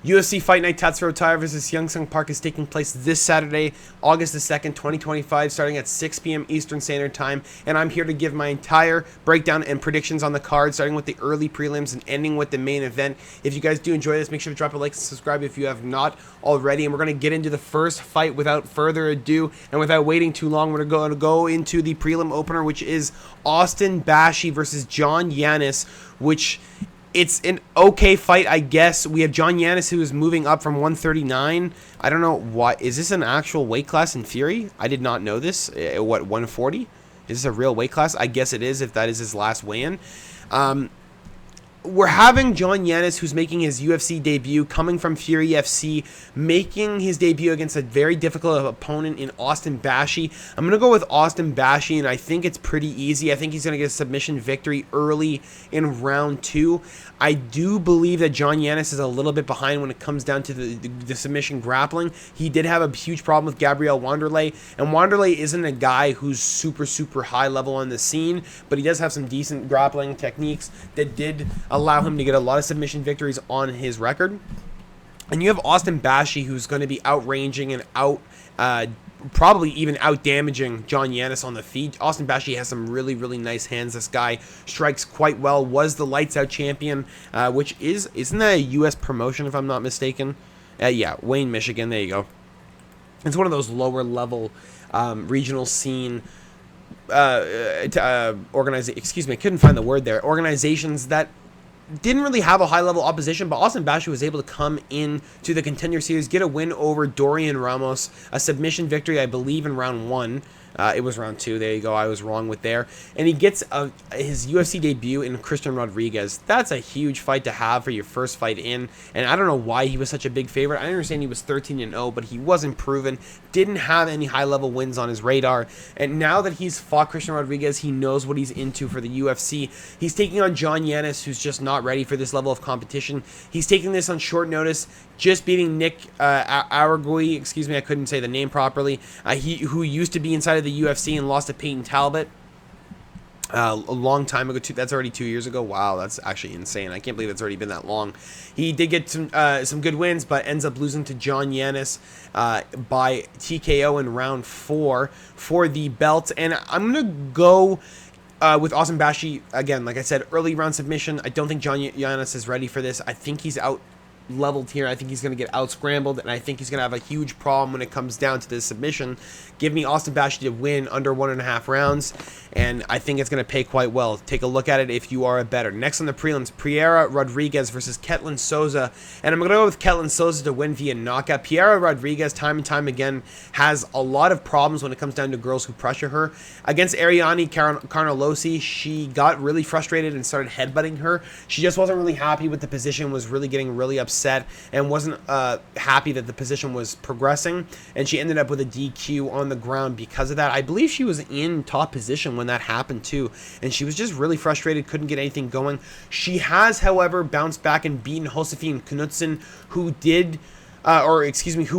UFC Fight Night Tatsuro Taira versus Hyun Sung Park is taking place this Saturday, August the 2nd, 2025, starting at 6 p.m. Eastern Standard Time. And I'm here to give my entire breakdown and predictions on the card, starting with the early prelims and ending with the main event. If you guys do enjoy this, make sure to drop a like and subscribe if you have not already. And we're going to get into the first fight without further ado. And without waiting too long, we're going to go into the prelim opener, which is Austin Bashi versus John Yanis, which... it's an okay fight, I guess. We have John Yanis, who is moving up from 139. I don't know what. Is this an actual weight class in Fury? I did not know this. What, 140? Is this a real weight class? I guess it is, if that is his last weigh-in. We're having John Yanis, who's making his UFC debut, coming from Fury FC, making his debut against a very difficult opponent in Austin Bashi. I'm going to go with Austin Bashi, and I think it's pretty easy. I think he's going to get a submission victory early in round 2. I do believe that John Yanis is a little bit behind when it comes down to the submission grappling. He did have a huge problem with Gabriel Wanderlei, and Wanderlei isn't a guy who's super high level on the scene, but he does have some decent grappling techniques that did allow him to get a lot of submission victories on his record. And you have Austin Bashi, who's going to be outranging and probably even out-damaging John Yanis on the feet. Austin Bashi has some really nice hands. This guy strikes quite well, was the Lights Out champion, which isn't that a U.S. promotion, if I'm not mistaken? Yeah, Wayne, Michigan, there you go. It's one of those lower-level regional scene excuse me, I couldn't find the word there. Organizations that didn't really have a high-level opposition, but Austin Bashi was able to come in to the Contender Series, get a win over Dorian Ramos, a submission victory, I believe, in round 1. It was round 2. There you go. I was wrong with there. And he gets his UFC debut in Christian Rodriguez. That's a huge fight to have for your first fight in. And I don't know why he was such a big favorite. I understand he was 13-0, but he wasn't proven. Didn't have any high-level wins on his radar. And now that he's fought Christian Rodriguez, he knows what he's into for the UFC. He's taking on John Yanis, who's just not ready for this level of competition. He's taking this on short notice, just beating Nick Aragui. Excuse me, I couldn't say the name properly. Who used to be inside of the UFC and lost to Peyton Talbot a long time ago. That's already 2 years ago. Wow, that's actually insane. I can't believe it's already been that long. He did get some good wins, but ends up losing to John Yanis by TKO in round 4 for the belt. And I'm going to go with Austin Bashi, again, like I said, early round submission. I don't think John Yanis is ready for this. I think he's out leveled here. I think he's going to get out scrambled, and I think he's going to have a huge problem when it comes down to this submission. Give me Austin Bashi to win under 1.5 rounds, and I think it's going to pay quite well. Take a look at it if you are a bettor. Next on the prelims, Piera Rodriguez versus Ketlin Souza, and I'm going to go with Ketlin Souza to win via knockout. Piera Rodriguez, time and time again, has a lot of problems when it comes down to girls who pressure her. Against Ariane Carnelossi, she got really frustrated and started headbutting her. She just wasn't really happy with the position, was really getting really upset, and wasn't happy that the position was progressing, and she ended up with a DQ on the ground because of that. I believe she was in top position when that happened too, and she was just really frustrated, couldn't get anything going. She has, however, bounced back and beaten Josefine Knudsen, who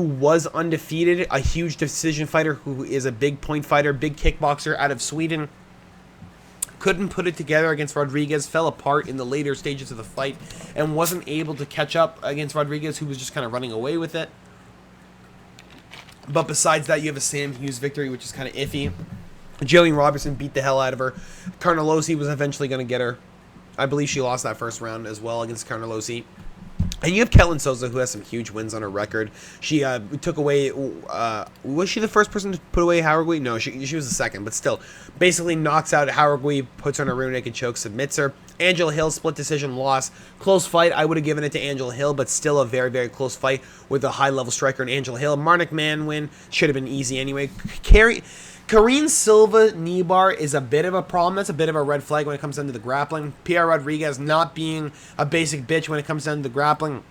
was undefeated, a huge decision fighter, who is a big point fighter, big kickboxer out of Sweden. Couldn't put it together against Rodriguez, fell apart in the later stages of the fight, and wasn't able to catch up against Rodriguez, who was just kind of running away with it. But besides that, you have a Sam Hughes victory, which is kind of iffy. Jillian Robertson beat the hell out of her. Carnelossi was eventually going to get her. I believe she lost that first round as well against Carnelossi. And you have Ketlin Souza, who has some huge wins on her record. She took away... was she the first person to put away Haragui? No, she was the second, but still. Basically knocks out Haragui, puts her on a rear naked choke, submits her. Angela Hill, split decision loss. Close fight. I would have given it to Angela Hill, but still a very close fight with a high-level striker in Angela Hill. Marnik Mann win. Should have been easy anyway. Karine Silva knee bar is a bit of a problem. That's a bit of a red flag when it comes down to the grappling. Piera Rodriguez not being a basic bitch when it comes down to the grappling.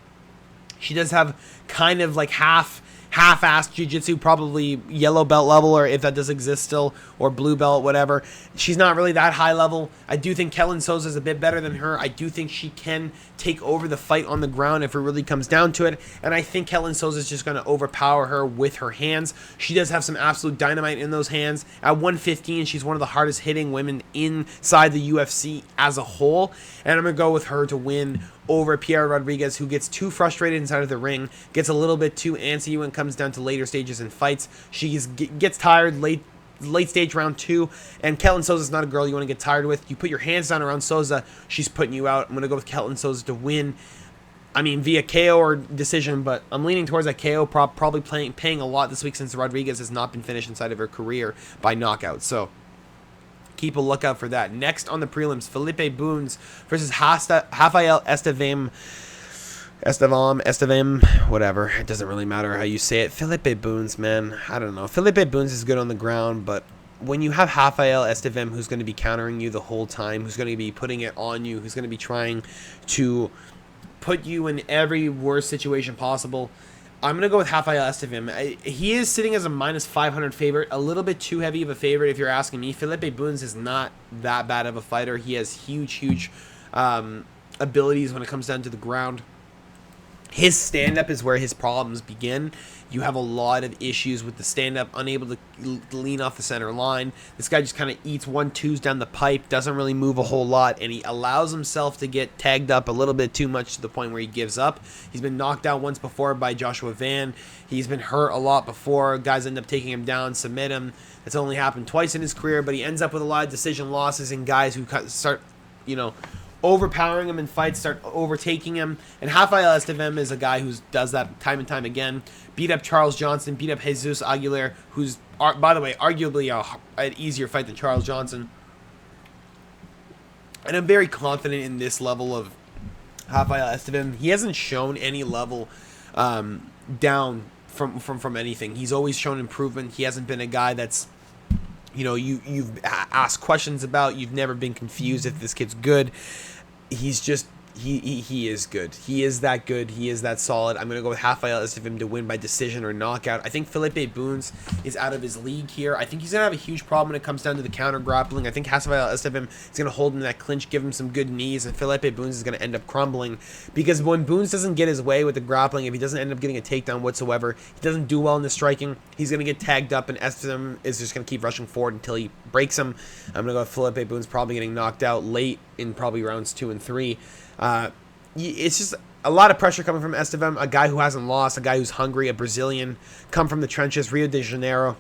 She does have kind of like half-assed jiu-jitsu, probably yellow belt level, or if that does exist still, or blue belt, whatever. She's not really that high level. I do think Ketlin Souza is a bit better than her. I do think she can take over the fight on the ground if it really comes down to it, and I think Ketlin Souza is just going to overpower her with her hands. She does have some absolute dynamite in those hands. At 115, she's one of the hardest hitting women inside the UFC as a whole, and I'm going to go with her to win over Pierre Rodriguez, who gets too frustrated inside of the ring, gets a little bit too antsy when it comes down to later stages in fights. She gets tired late stage round 2, and Ketlin Souza's not a girl you want to get tired with. You put your hands down around Souza, she's putting you out. I'm going to go with Ketlin Souza to win. I mean, via KO or decision, but I'm leaning towards that KO, probably paying a lot this week since Rodriguez has not been finished inside of her career by knockout. So keep a lookout for that. Next on the prelims, Felipe Bunes versus Rafael Estevam, whatever. It doesn't really matter how you say it. Felipe Bunes, man, I don't know. Felipe Bunes is good on the ground, but when you have Rafael Estevam, who's going to be countering you the whole time, who's going to be putting it on you, who's going to be trying to put you in every worst situation possible, I'm going to go with Rafael Estevam. He is sitting as a minus 500 favorite, a little bit too heavy of a favorite if you're asking me. Felipe Bunes is not that bad of a fighter. He has huge abilities when it comes down to the ground. His stand-up is where his problems begin. You have a lot of issues with the stand-up, unable to lean off the center line. This guy just kind of eats 1-2s down the pipe, doesn't really move a whole lot, and he allows himself to get tagged up a little bit too much to the point where he gives up. He's been knocked out once before by Joshua Van. He's been hurt a lot before. Guys end up taking him down, submit him. That's only happened twice in his career, but he ends up with a lot of decision losses and guys who start, overpowering him in fights, start overtaking him. And Rafael Estevam is a guy who does that time and time again. Beat up Charles Johnson, beat up Jesus Aguilar, who's, by the way, arguably an easier fight than Charles Johnson. And I'm very confident in this level of Rafael Estevam. He hasn't shown any level down from anything. He's always shown improvement. He hasn't been a guy that's, you've asked questions about. You've never been confused if this kid's good. He's just, he is good. He is that good. He is that solid. I'm going to go with Rafael Estevam to win by decision or knockout. I think Felipe Bunes is out of his league here. I think he's going to have a huge problem when it comes down to the counter grappling. I think Rafael Estevam is going to hold him in that clinch, give him some good knees, and Felipe Bunes is going to end up crumbling, because when Bunes doesn't get his way with the grappling, if he doesn't end up getting a takedown whatsoever, he doesn't do well in the striking, he's going to get tagged up, and Estevam is just going to keep rushing forward until he breaks him. I'm going to go with Felipe Bunes probably getting knocked out late in probably rounds 2 and 3. It's just a lot of pressure coming from Estevam, a guy who hasn't lost, a guy who's hungry, a Brazilian, come from the trenches, Rio de Janeiro.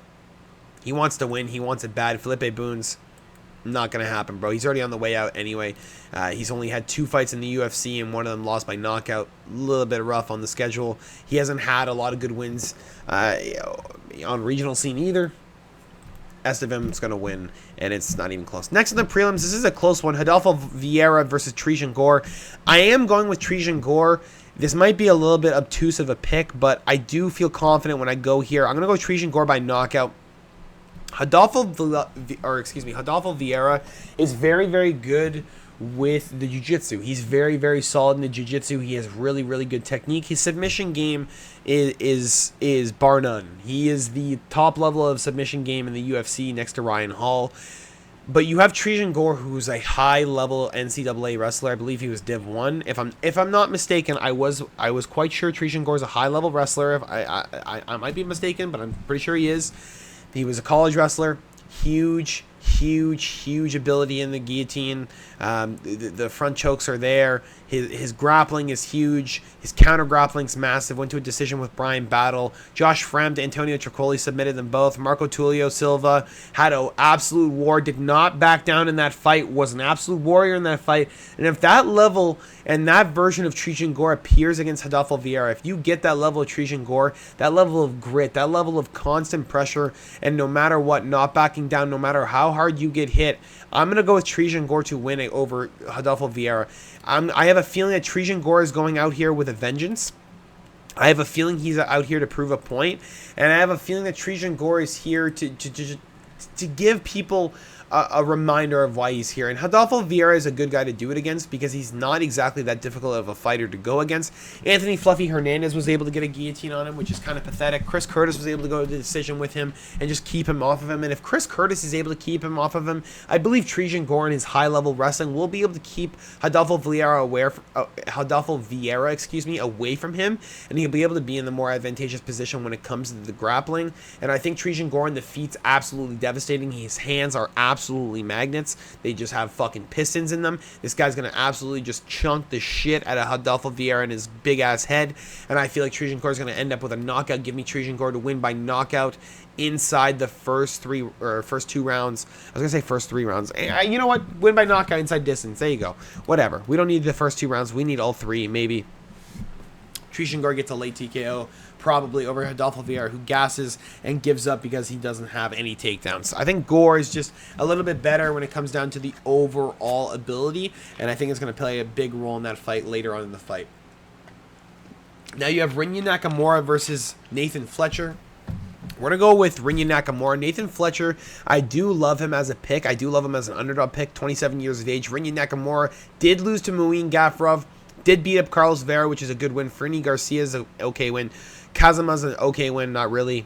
He wants to win. He wants it bad. Felipe Bunes, not going to happen, bro. He's already on the way out anyway. He's only had 2 fights in the UFC, and one of them lost by knockout. A little bit rough on the schedule. He hasn't had a lot of good wins on regional scene either. Estevam's going to win, and it's not even close. Next in the prelims, this is a close one. Rodolfo Vieira versus Trijan Gore. I am going with Trijan Gore. This might be a little bit obtuse of a pick, but I do feel confident when I go here. I'm going to go Trijan Gore by knockout. Rodolfo Vieira is very, very good with the jiu-jitsu. He's very, very solid in the jiu-jitsu. He has really, really good technique. His submission game is bar none. He is the top level of submission game in the UFC next to Ryan Hall. But you have Trijan Gore, who's a high-level NCAA wrestler. I believe he was Div 1. If I'm not mistaken, I was quite sure Trijan Gore is a high-level wrestler. If I might be mistaken, but I'm pretty sure he is. He was a college wrestler. Huge ability in the guillotine. The front chokes are there. His grappling is huge. His counter grappling's massive. Went to a decision with Brian Battle. Josh Fremd, Antonio Tricoli submitted them both. Marco Tulio Silva had an absolute war. Did not back down in that fight. Was an absolute warrior in that fight. And if that level and that version of Trijan Gore appears against Rodolfo Vieira, if you get that level of Trijan Gore, that level of grit, that level of constant pressure, and no matter what, not backing down, no matter how hard you get hit, I'm going to go with Trijan Gore to win it over Rodolfo Vieira. I have a feeling that Trijan Gore is going out here with a vengeance. I have a feeling he's out here to prove a point. And I have a feeling that Trijan Gore is here to give people a reminder of why he's here. And Rodolfo Vieira is a good guy to do it against because he's not exactly that difficult of a fighter to go against. Anthony Fluffy Hernandez was able to get a guillotine on him, which is kind of pathetic. Chris Curtis was able to go to the decision with him and just keep him off of him. And if Chris Curtis is able to keep him off of him, I believe Trijan Gore in his high-level wrestling will be able to keep Rodolfo Vieira away from him, and he'll be able to be in the more advantageous position when it comes to the grappling. And I think Trijan Gore in the feet's absolutely devastating. His hands are absolutely absolutely magnets. They just have fucking pistons in them. This guy's going to absolutely just chunk the shit out of Rodolfo Vieira in his big-ass head. And I feel like Trezeguet is going to end up with a knockout. Give me Trezeguet to win by knockout inside the first two rounds. I was going to say first 3 rounds. You know what? Win by knockout inside distance. There you go. Whatever. We don't need the first 2 rounds. We need all 3, maybe. Trezeguet gets a late TKO, probably over Rodolfo Vieira, who gasses and gives up because he doesn't have any takedowns. I think Gore is just a little bit better when it comes down to the overall ability, and I think it's going to play a big role in that fight later on in the fight. Now you have Rinya Nakamura versus Nathan Fletcher. We're going to go with Rinya Nakamura. Nathan Fletcher, I do love him as a pick. I do love him as an underdog pick, 27 years of age. Rinya Nakamura did lose to Muin Gafurov, did beat up Carlos Vera, which is a good win. Fernie Garcia is an okay win. Kazuma's an okay win, not really.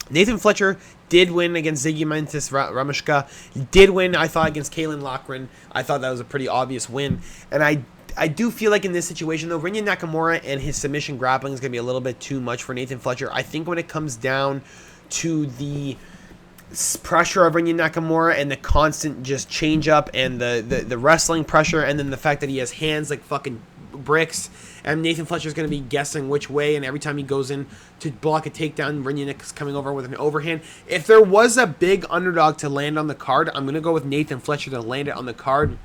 Nathan Fletcher did win against Zygmunt Ramashka. He did win, I thought, against Kalen Loughran. I thought that was a pretty obvious win. And I do feel like in this situation, though, Rinya Nakamura and his submission grappling is going to be a little bit too much for Nathan Fletcher. I think when it comes down to the pressure of Rinya Nakamura and the constant just change up and the wrestling pressure, and then the fact that he has hands like fucking bricks, and Nathan Fletcher's going to be guessing which way, and every time he goes in to block a takedown, Rinya is coming over with an overhand. If there was a big underdog to land on the card, I'm going to go with Nathan Fletcher to land it on the card.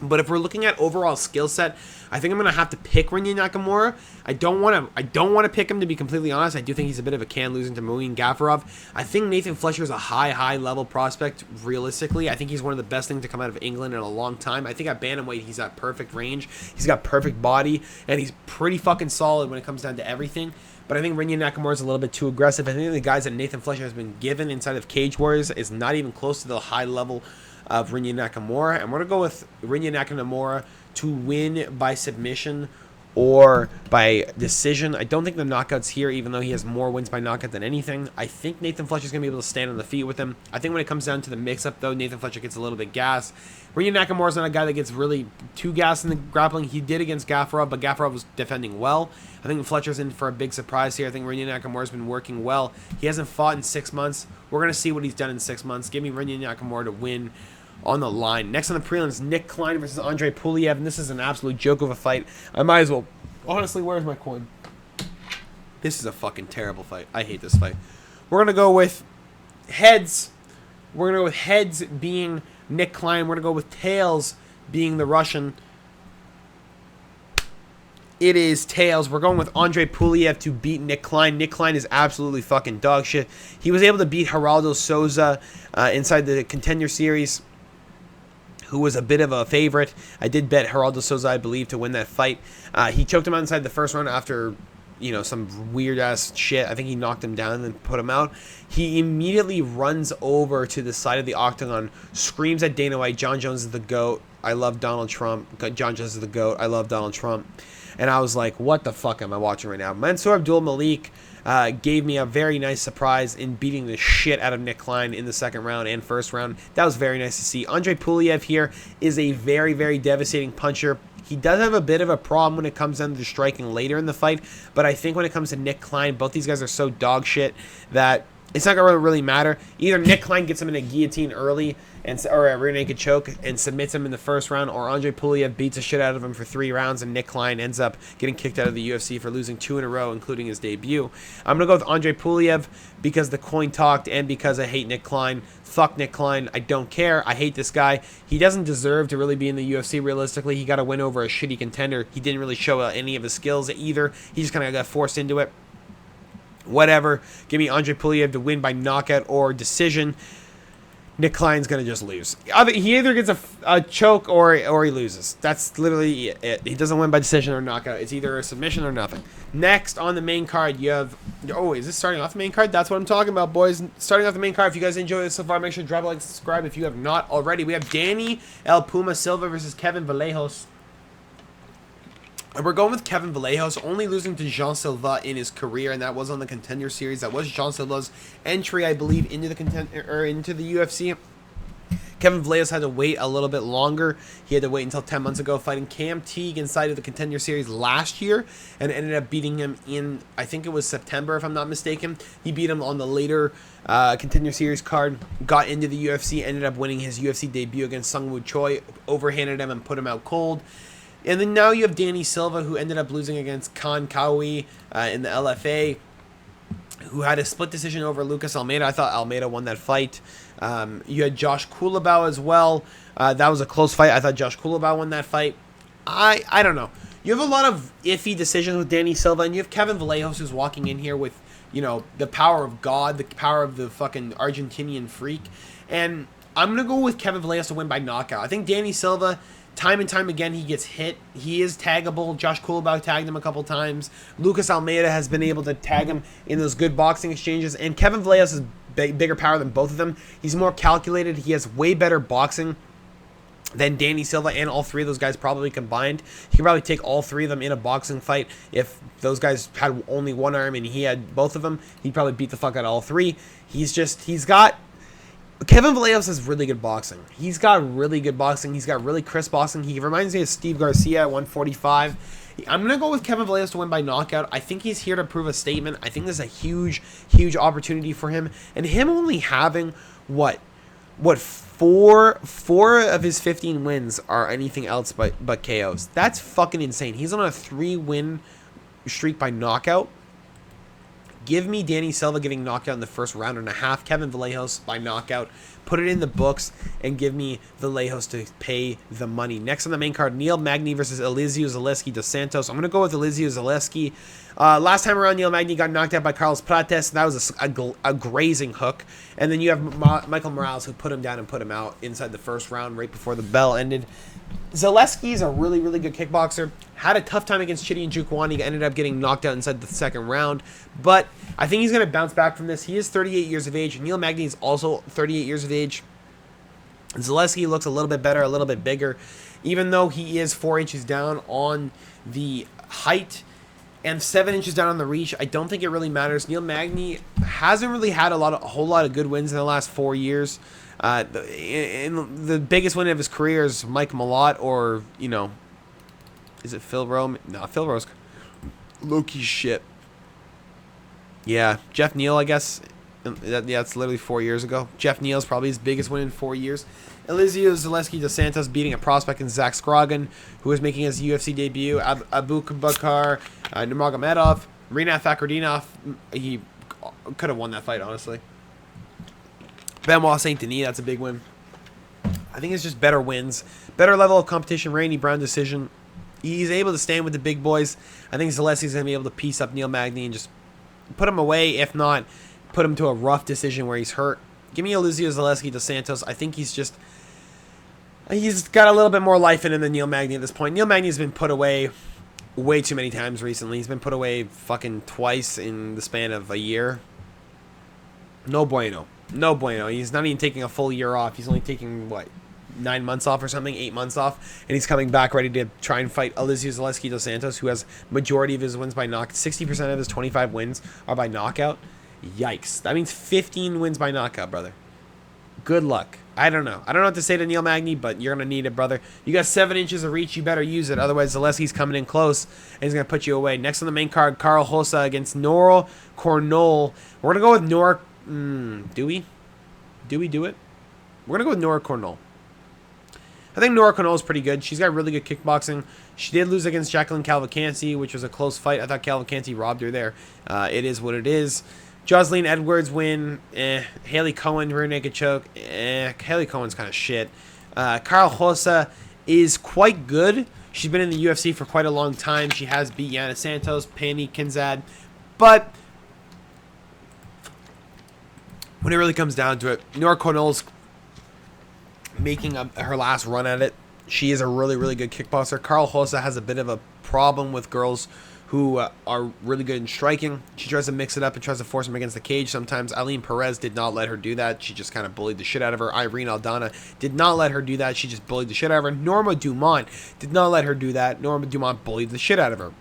But if we're looking at overall skill set, I think I'm going to have to pick Rinya Nakamura. I don't want to pick him, to be completely honest. I do think he's a bit of a can losing to Muin Gafurov. I think Nathan Fletcher is a high level prospect, realistically. I think he's one of the best things to come out of England in a long time. I think at bantamweight, he's at perfect range. He's got perfect body, and he's pretty fucking solid when it comes down to everything. But I think Rinya Nakamura is a little bit too aggressive. I think the guys that Nathan Fletcher has been given inside of Cage Warriors is not even close to the high level of Rinya Nakamura, and we're going to go with Rinya Nakamura to win by submission or by decision. I don't think the knockouts here, even though he has more wins by knockout than anything. I think Nathan Fletcher's going to be able to stand on the feet with him. I think when it comes down to the mix-up, though, Nathan Fletcher gets a little bit gas. Rinya Nakamura's not a guy that gets really too gas in the grappling. He did against Gafurov, but Gafurov was defending well. I think Fletcher's in for a big surprise here. I think Rinya Nakamura's been working well. He hasn't fought in 6 months. We're going to see what he's done in 6 months. Give me Rinya Nakamura to win on the line. Next on the prelims, Nick Klein versus Andre Puliev, and this is an absolute joke of a fight. I might as well... Honestly, where's my coin? This is a fucking terrible fight. I hate this fight. We're going to go with heads. We're going to go with heads being Nick Klein. We're going to go with tails being the Russian. It is tails. We're going with Andre Puliev to beat Nick Klein. Nick Klein is absolutely fucking dog shit. He was able to beat Geraldo Souza inside the Contender Series, who was a bit of a favorite. I did bet Geraldo Souza, I believe, to win that fight. He choked him out inside the first round after, some weird-ass shit. I think he knocked him down and then put him out. He immediately runs over to the side of the octagon, screams at Dana White, John Jones is the GOAT. I love Donald Trump. John Jones is the GOAT. I love Donald Trump. And I was like, what the fuck am I watching right now? Mansour Abdul Malik gave me a very nice surprise in beating the shit out of Nick Klein in the second round and first round. That was very nice to see. Andre Puliev here is a very, very devastating puncher. He does have a bit of a problem when it comes down to striking later in the fight, but I think when it comes to Nick Klein, both these guys are so dog shit that it's not going to really matter. Either Nick Klein gets him in a guillotine early or a rear naked choke and submits him in the first round, or Andre Puliev beats the shit out of him for 3 rounds and Nick Klein ends up getting kicked out of the UFC for losing 2 in a row, including his debut. I'm going to go with Andre Puliev because the coin talked and because I hate Nick Klein. Fuck Nick Klein. I don't care. I hate this guy. He doesn't deserve to really be in the UFC realistically. He got a win over a shitty contender. He didn't really show any of his skills either. He just kind of got forced into it. Whatever. Give me Andre Puliev to win by knockout or decision. Nick Klein's going to just lose. He either gets a choke or he loses. That's literally it. He doesn't win by decision or knockout. It's either a submission or nothing. Next on the main card, you have... Oh, is this starting off the main card? That's what I'm talking about, boys. Starting off the main card. If you guys enjoyed this so far, make sure to drop a like and subscribe if you have not already. We have Danny El Puma Silva versus Kevin Vallejos. And we're going with Kevin Vallejos, only losing to Jean Silva in his career, and that was on the Contender Series. That was Jean Silva's entry, I believe, into the UFC. Kevin Vallejos had to wait a little bit longer. He had to wait until 10 months ago, fighting Cam Teague inside of the Contender Series last year, and ended up beating him in, I think it was September, if I'm not mistaken. He beat him on the later Contender Series card, got into the UFC, ended up winning his UFC debut against Sungwoo Choi, overhanded him and put him out cold. And then now you have Danny Silva, who ended up losing against Khan Kawi in the LFA, who had a split decision over Lucas Almeida. I thought Almeida won that fight. You had Josh Kulabau as well. That was a close fight. I thought Josh Kulabau won that fight. I don't know. You have a lot of iffy decisions with Danny Silva, and you have Kevin Vallejos who's walking in here with, you know, the power of God, the power of the fucking Argentinian freak. And I'm going to go with Kevin Vallejos to win by knockout. I think Danny Silva, time and time again, he gets hit. He is taggable. Josh Kulabau tagged him a couple times. Lucas Almeida has been able to tag him in those good boxing exchanges. And Kevin Vallejos is bigger power than both of them. He's more calculated. He has way better boxing than Danny Silva and all three of those guys probably combined. He could probably take all three of them in a boxing fight. If those guys had only one arm and he had both of them, he'd probably beat the fuck out of all three. Kevin Vallejos has really good boxing. He's got really good boxing. He's got really crisp boxing. He reminds me of Steve Garcia at 145. I'm going to go with Kevin Vallejos to win by knockout. I think he's here to prove a statement. I think this is a huge, huge opportunity for him. And him only having, four of his 15 wins are anything else but KOs. That's fucking insane. He's on a 3-win streak by knockout. Give me Danny Silva getting knocked out in the first round and a half. Kevin Vallejos by knockout. Put it in the books and give me Vallejos to pay the money. Next on the main card, Neil Magny versus Elizeu Zaleski dos Santos. I'm going to go with Elizeu Zaleski. Last time around, Neil Magny got knocked out by Carlos Prates. That was a grazing hook. And then you have Michael Morales, who put him down and put him out inside the first round right before the bell ended. Zaleski is a really, really good kickboxer. Had a tough time against Chidi Njokuani. He ended up getting knocked out inside the second round. But I think he's going to bounce back from this. He is 38 years of age. Neil Magny is also 38 years of age. Zaleski looks a little bit better, a little bit bigger. Even though he is 4 inches down on the height and 7 inches down on the reach, I don't think it really matters. Neil Magny hasn't really had a whole lot of good wins in the last 4 years. The biggest win of his career is Mike Malott, or, you know, is it Phil Rowe? No, Phil Rowe's low-key shit. Yeah, Jeff Neal, I guess. That's literally 4 years ago. Jeff Neal's probably his biggest win in 4 years. Elizeu Zaleski dos Santos beating a prospect in Zach Scroggin, who is making his UFC debut. Abu Bakar Nurmagomedov, Rinat Fakhretdinov. He could have won that fight, honestly. Benoit Saint Denis, that's a big win. I think it's just better wins, better level of competition. Randy Brown decision. He's able to stand with the big boys. I think Zaleski's going to be able to piece up Neil Magny and just put him away, if not put him to a rough decision where he's hurt. Give me Elizeu Zaleski dos Santos. I think he's got a little bit more life in him than Neil Magny at this point. Neil Magny has been put away way too many times recently. He's been put away fucking twice in the span of a year. No bueno. No bueno. He's not even taking a full year off. He's only taking, 9 months off or something, 8 months off, and he's coming back ready to try and fight Elizeu Zaleski dos Santos, who has majority of his wins by knockout. 60% of his 25 wins are by knockout. Yikes. That means 15 wins by knockout, brother. Good luck. I don't know. I don't know what to say to Neil Magny, but you're going to need it, brother. You got 7 inches of reach. You better use it. Otherwise, Zaleski's coming in close, and he's going to put you away. Next on the main card, Carl Hossa against Nora Cornol. We're going to go with Nora... do we? Do we do it? We're going to go with Nora Cornol. I think Nora Cornol is pretty good. She's got really good kickboxing. She did lose against Jacqueline Calvacanti, which was a close fight. I thought Calvacanti robbed her there. It is what it is. Jocelyn Edwards win. Haley Cohen, rear naked choke. Haley Cohen's kind of shit. Carl Hossa is quite good. She's been in the UFC for quite a long time. She has beat Yana Santos, Pani Kinzad. But when it really comes down to it, Nora Cornol's making her last run at it. She is a really, really good kickboxer. Carl Hossa has a bit of a problem with girls who are really good in striking. She tries to mix it up and tries to force them against the cage sometimes. Eileen Perez did not let her do that. She just kind of bullied the shit out of her. Irene Aldana did not let her do that. She just bullied the shit out of her. Norma Dumont did not let her do that. Norma Dumont bullied the shit out of her.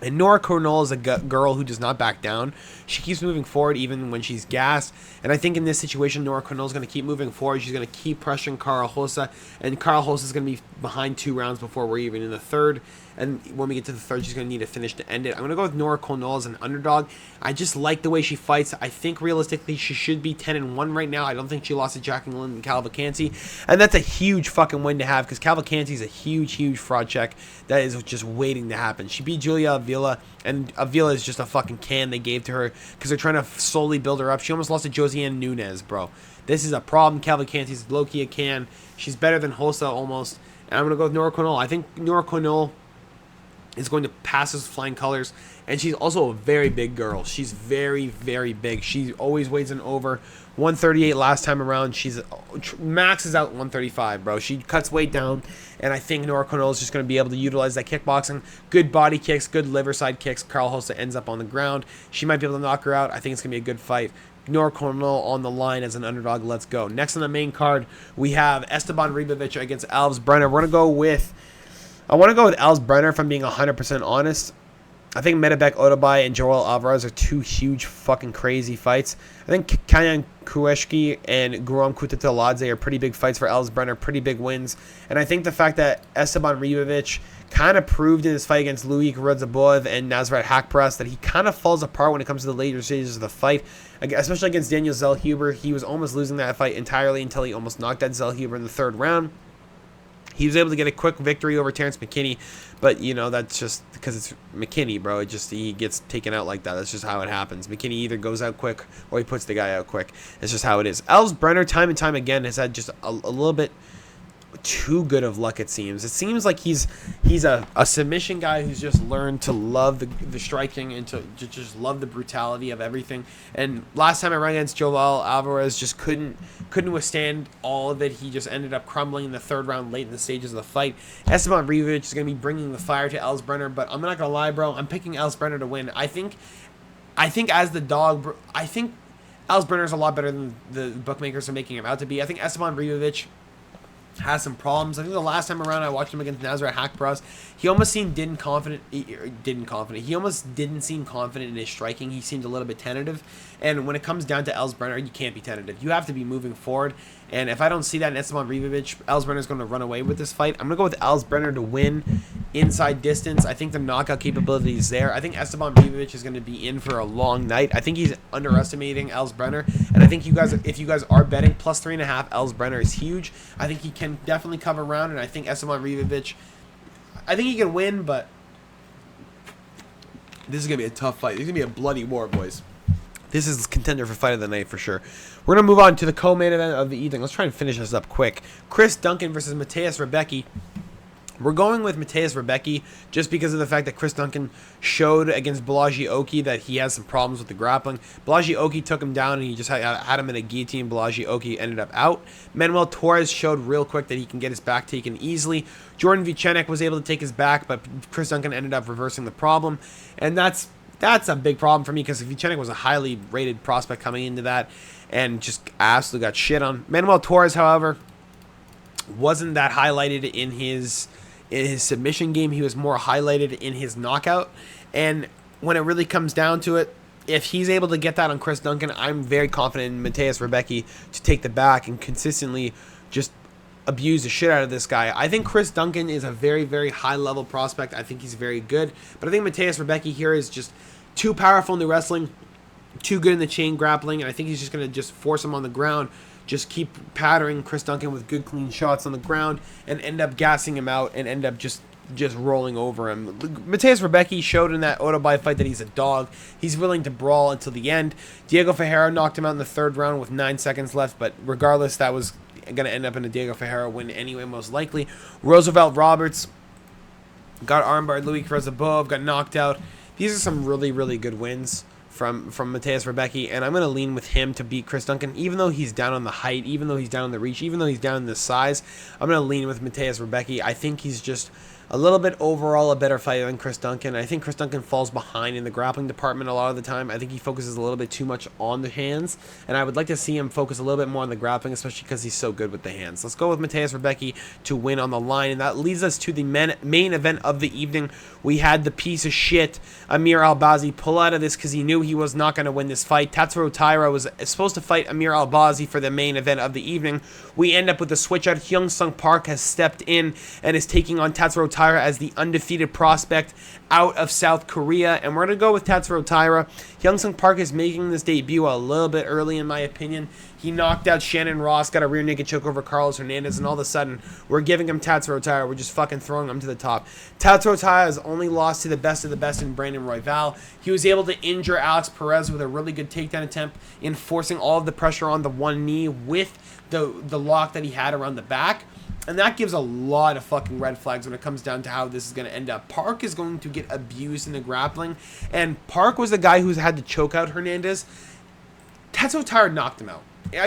And Nora Cornell is a girl who does not back down. She keeps moving forward even when she's gassed. And I think in this situation, Nora Cornell is going to keep moving forward. She's going to keep pressuring Carl Hossa. And Carl Hossa is going to be behind 2 rounds before we're even in the third. And when we get to the third, she's going to need a finish to end it. I'm going to go with Nora Cornell as an underdog. I just like the way she fights. I think realistically she should be 10-1 right now. I don't think she lost to Jacqueline Cavalcanti. And that's a huge fucking win to have because Cavalcanti is a huge fraud check that is just waiting to happen. She beat Julia Avila, and Avila is just a fucking can they gave to her because they're trying to slowly build her up. She almost lost to Josiane Nunes, bro. This is a problem. Cavalcanti's low-key a can. She's better than Hossa almost. And I'm going to go with Nora Cornell. I think Nora Cornell is going to pass with flying colors, and she's also a very big girl. She's very big. She always weighs in over 138 last time around. She's maxes out 135, bro. She cuts weight down, and I think Nora Cornell is just going to be able to utilize that kickboxing. Good body kicks, good liver side kicks. Carl Hossa ends up on the ground. She might be able to knock her out. I think it's going to be a good fight. Nora Cornell on the line as an underdog. Let's go. Next on the main card, we have Esteban Ribovic against Alves Brenner. We're going to go with I want to go with Alves Brenner if I'm being 100% honest. I think Medebek Odabai and Joel Alvarez are 2 huge fucking crazy fights. I think Kanyan Kueshki and Guram Kutateladze are pretty big fights for Alves Brenner, pretty big wins. And I think the fact that Esteban Ribovic kind of proved in his fight against Louis Radzabov and Nazrat Hakparas that he kind of falls apart when it comes to the later stages of the fight, especially against Daniel Zellhuber. He was almost losing that fight entirely until he almost knocked out Zellhuber in the 3rd round. He was able to get a quick victory over Terrence McKinney, but, you know, that's just because it's McKinney, bro. He gets taken out like that. That's just how it happens. McKinney either goes out quick or he puts the guy out quick. It's just how it is. Alves Brenner, time and time again, has had just a little bit too good of luck, it seems. It seems like he's a submission guy who's just learned to love the striking and to just love the brutality of everything. And last time I ran against Joel Alvarez, just couldn't withstand all of it. He just ended up crumbling in the 3rd round late in the stages of the fight. Esteban Ribovic is going to be bringing the fire to Alves Brenner, but I'm not going to lie, bro. I'm picking Alves Brenner to win. I think as the dog, I think Alves Brenner is a lot better than the bookmakers are making him out to be. I think Esteban Ribovic has some problems. I think the last time around I watched him against Nazrat Hakparas, he almost seemed confident. He almost didn't seem confident in his striking. He seemed a little bit tentative. And when it comes down to Alves Brenner, you can't be tentative. You have to be moving forward. And if I don't see that in Esteban Ribovic, Alves Brenner is going to run away with this fight. I'm going to go with Alves Brenner to win inside distance. I think the knockout capability is there. I think Esteban Ribovic is going to be in for a long night. I think he's underestimating Alves Brenner. And I think if you guys are betting, plus 3.5, Alves Brenner is huge. I think he can definitely cover around. And I think Esteban Ribovic, I think he can win, but this is going to be a tough fight. This is going to be a bloody war, boys. This is contender for fight of the night for sure. We're going to move on to the co-main event of the evening. Let's try and finish this up quick. Chris Duncan versus Mateus Rebecki. We're going with Mateus Rebecki just because of the fact that Chris Duncan showed against Balaji Oki that he has some problems with the grappling. Balaji Oki took him down and he just had him in a guillotine. Balaji Oki ended up out. Manuel Torres showed real quick that he can get his back taken easily. Jordan Vucenic was able to take his back, but Chris Duncan ended up reversing the problem. And that's a big problem for me because Vucenic was a highly rated prospect coming into that and just absolutely got shit on. Manuel Torres, however, wasn't that highlighted in his submission game. He was more highlighted in his knockout. And when it really comes down to it, if he's able to get that on Chris Duncan, I'm very confident in Mateus Rebecki to take the back and consistently just abuse the shit out of this guy. I think Chris Duncan is a very high-level prospect. I think he's very good. But I think Mateus Rebecki here is just too powerful in the wrestling, too good in the chain grappling, and I think he's just going to just force him on the ground, just keep patterning Chris Duncan with good, clean shots on the ground, and end up gassing him out and end up just rolling over him. Mateus Rebecki showed in that Odabai fight that he's a dog. He's willing to brawl until the end. Diego Ferreira knocked him out in the 3rd round with 9 seconds left, but regardless, that was going to end up in a Diego Ferreira win anyway, most likely. Roosevelt Roberts got armbarred. Louis Krezabov got knocked out. These are some really good wins from Mateus Rebecki, and I'm going to lean with him to beat Chris Duncan, even though he's down on the height, even though he's down on the reach, even though he's down in the size. I'm going to lean with Mateus Rebecki. I think he's just A little bit overall a better fighter than Chris Duncan. I think Chris Duncan falls behind in the grappling department a lot of the time. I think he focuses a little bit too much on the hands, and I would like to see him focus a little bit more on the grappling, especially because he's so good with the hands. Let's go with Mateus Rebecki to win on the line, and that leads us to the main event of the evening. We had the piece of shit Amir Albazi pull out of this because he knew he was not going to win this fight. Tatsuro Taira was supposed to fight Amir Albazi for the main event of the evening. We end up with the switch out. Hyun Sung Park has stepped in and is taking on Tatsuro Taira as the undefeated prospect out of South Korea, and we're going to go with Tatsuro Taira. Hyun Sung Park is making this debut a little bit early, in my opinion. He knocked out Shannon Ross, got a rear naked choke over Carlos Hernandez, and all of a sudden, we're giving him Tatsuro Taira. We're just fucking throwing him to the top. Tatsuro Taira has only lost to the best of the best in Brandon Royval. He was able to injure Alex Perez with a really good takedown attempt, enforcing all of the pressure on the one knee with the lock that he had around the back. And that gives a lot of fucking red flags when it comes down to how this is going to end up. Park is going to get abused in the grappling. And Park was the guy who's had to choke out Hernandez. Tatsuro Taira knocked him out.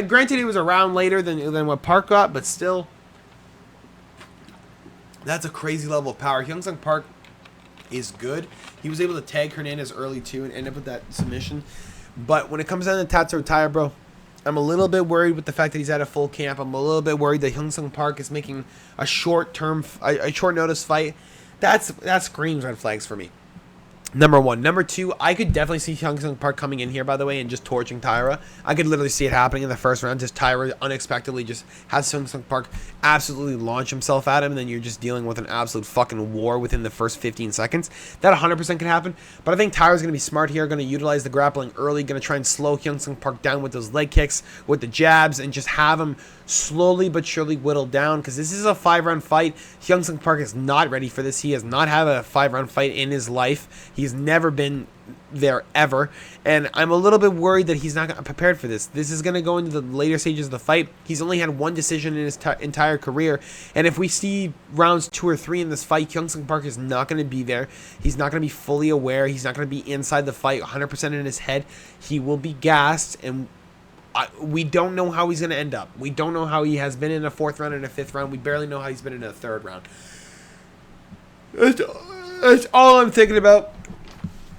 Granted, it was a round later than what Park got, but still, that's a crazy level of power. Hyun Sung Park is good. He was able to tag Hernandez early, too, and end up with that submission. But when it comes down to Tatsuro Taira, bro, I'm a little bit worried with the fact that he's at a full camp. I'm a little bit worried that Hyun Sung Park is making a short notice fight. That screams red flags for me. Number one. Number two, I could definitely see Hyun Sung Park coming in here, by the way, and just torching Taira. I could literally see it happening in the first round. Just Taira unexpectedly just has Hyun Sung Park absolutely launch himself at him, and then you're just dealing with an absolute fucking war within the first 15 seconds. That 100% could happen, but I think Taira's going to be smart here, going to utilize the grappling early, going to try and slow Hyun Sung Park down with those leg kicks, with the jabs, and just have him slowly but surely whittled down, because this is a 5-round fight. Hyun Sung Park is not ready for this. He has not had a 5-round fight in his life. He's never been there ever, and I'm a little bit worried that he's not prepared for this. This is going to go into the later stages of the fight. He's only had one decision in his entire career, and if we see rounds 2 or 3 in this fight, Hyun Sung Park is not going to be there. He's not going to be fully aware. He's not going to be inside the fight 100% in his head. He will be gassed, and we don't know how he's going to end up. We don't know how he has been in a 4th round and a 5th round. We barely know how he's been in a 3rd round. That's all I'm thinking about.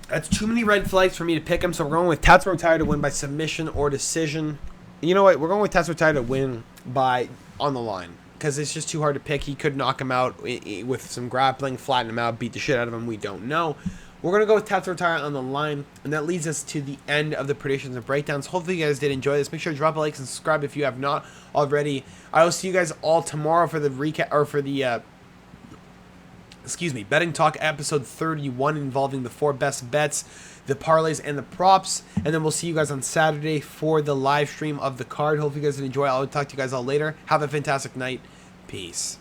That's too many red flags for me to pick him, so we're going with Tatsuro Taira to win by submission or decision. You know what? We're going with Tatsuro Taira to win by on the line, because it's just too hard to pick. He could knock him out with some grappling, flatten him out, beat the shit out of him. We don't know. We're going to go with Tatsuro Taira on the line, and that leads us to the end of the predictions and breakdowns. Hopefully you guys did enjoy this. Make sure to drop a like and subscribe if you have not already. I will see you guys all tomorrow for the recap, or for the Betting Talk episode 31, involving the 4 best bets, the parlays, and the props. And then we'll see you guys on Saturday for the live stream of the card. Hope you guys enjoy. I'll talk to you guys all later. Have a fantastic night. Peace.